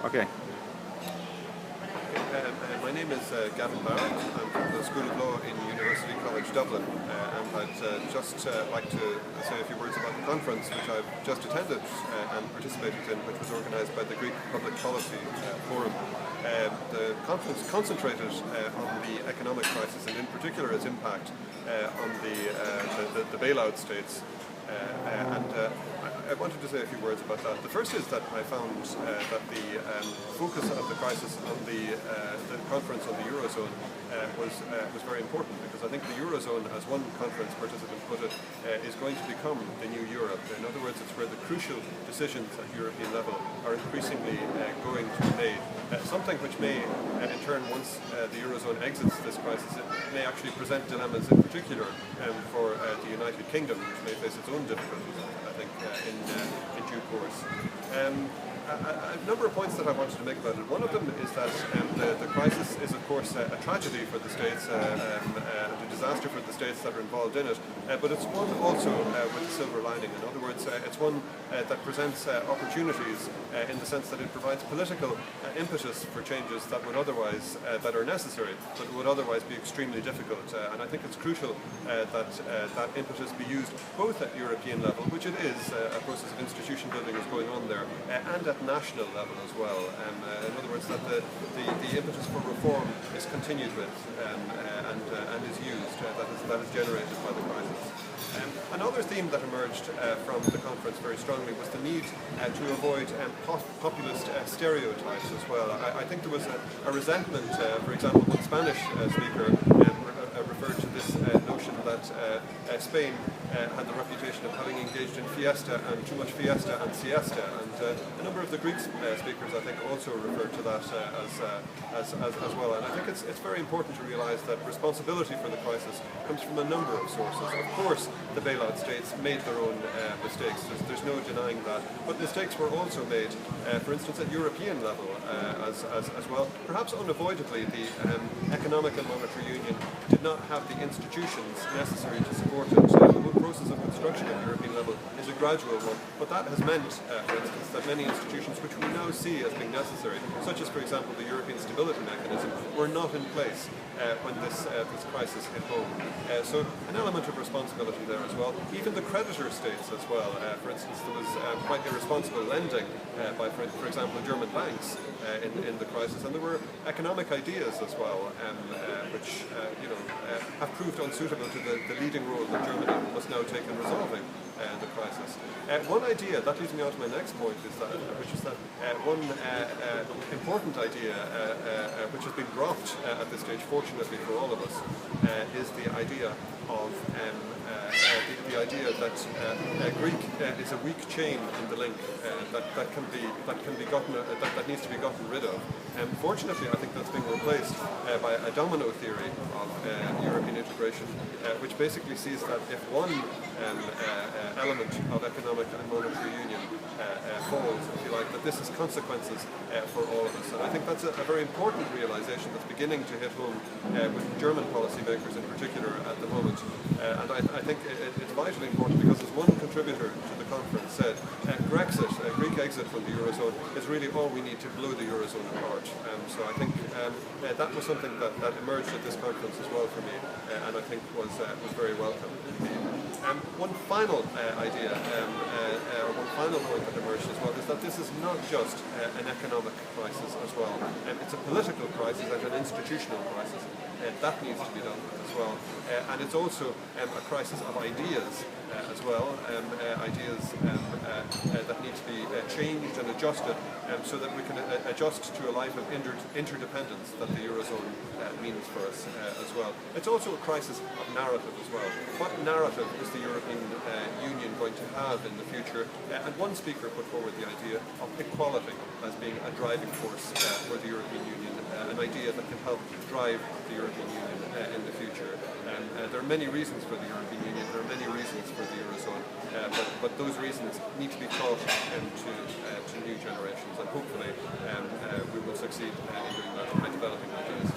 Okay. My name is Gavin Barrett. I'm from the School of Law in University College Dublin, and I'd just like to say a few words about the conference which I've just attended and participated in, which was organised by the Greek Public Policy Forum. The conference concentrated on the economic crisis and in particular its impact on the bailout states. I wanted to say a few words about that. The first is that I found that the focus of the crisis on the conference on the Eurozone was very important, because I think the Eurozone, as one conference participant put it, is going to become the new Europe. In other words, it's where the crucial decisions at European level are increasingly going to be made. Something which may, in turn, once the Eurozone exits this crisis, it may actually present dilemmas in particular for the United Kingdom, which may face its own difficulties, I think, in due course. A number of points that I wanted to make about it. One of them is that the crisis is, of course, a tragedy for the states, a disaster for the states that are involved in it, but it's one also with a silver lining. In other words, it's one that presents opportunities in the sense that it provides political impetus for changes that would otherwise, that are necessary, but would otherwise be extremely difficult. And I think it's crucial that that impetus be used both at European level, which it is, a process of institution building is going on there, and at national level as well. In other words, that the impetus for reform is continued with and is used, that is generated by the crisis. Another theme that emerged from the conference very strongly was the need to avoid populist stereotypes as well. I think there was a resentment, for example, one Spanish speaker referred to this notion that Spain had the reputation of having engaged in fiesta and too much fiesta and siesta, and a number of the Greek speakers, I think, also referred to that as well. And I think it's very important to realise that responsibility for the crisis comes from a number of sources. Of course, the bailout states made their own mistakes. There's no denying that. But mistakes were also made, for instance, at European level as well. Perhaps unavoidably, the economic and monetary union did not have the institutions necessary to support it. The whole process of construction at European level is a gradual one, but that has meant, for instance, that many institutions which we now see as being necessary, such as, for example, the European Stability Mechanism, were not in place when this crisis hit home. So an element of responsibility there as well. Even the creditor states as well. For instance, there was quite irresponsible lending by, for example, German banks in the crisis, and there were economic ideas as well, which have proved unsuitable to the leading role that Germany must now take in resolving the crisis. One idea, that leads me on to my next point, which is that one important idea which has been dropped at this stage, fortunately for all of us, is the idea of the idea that Greek is a weak chain in the link that needs to be gotten rid of. Fortunately, I think that's being replaced by a domino theory of European integration, which basically sees that if one element of economic and monetary union falls, if you like, that this has consequences for all of us. And I think that's a very important realization that's beginning to hit home with German policymakers in particular at the moment. And I think it's vitally important, because as one contributor to the conference said, Brexit, a Greek exit from the Eurozone, is really all we need to blow the Eurozone apart. So I think that was something that emerged at this conference as well for me, and I think was very welcome indeed. One final idea, or one final point that emerged as well, is that this is not just an economic crisis as well. It's a political crisis and an institutional crisis. That needs to be done as well. And it's also a crisis of ideas as well, ideas that need to be changed and adjusted so that we can adjust to a life of interdependence that the Eurozone means for us as well. It's also a crisis of narrative as well. What narrative is the European Union going to have in the future? And one speaker put forward the idea of equality as being a driving force for the European Union, an idea that can help drive the European Union in the future. There are many reasons for the European Union, there are many reasons for the Eurozone, but those reasons need to be taught to new generations, and hopefully we will succeed in doing that by developing ideas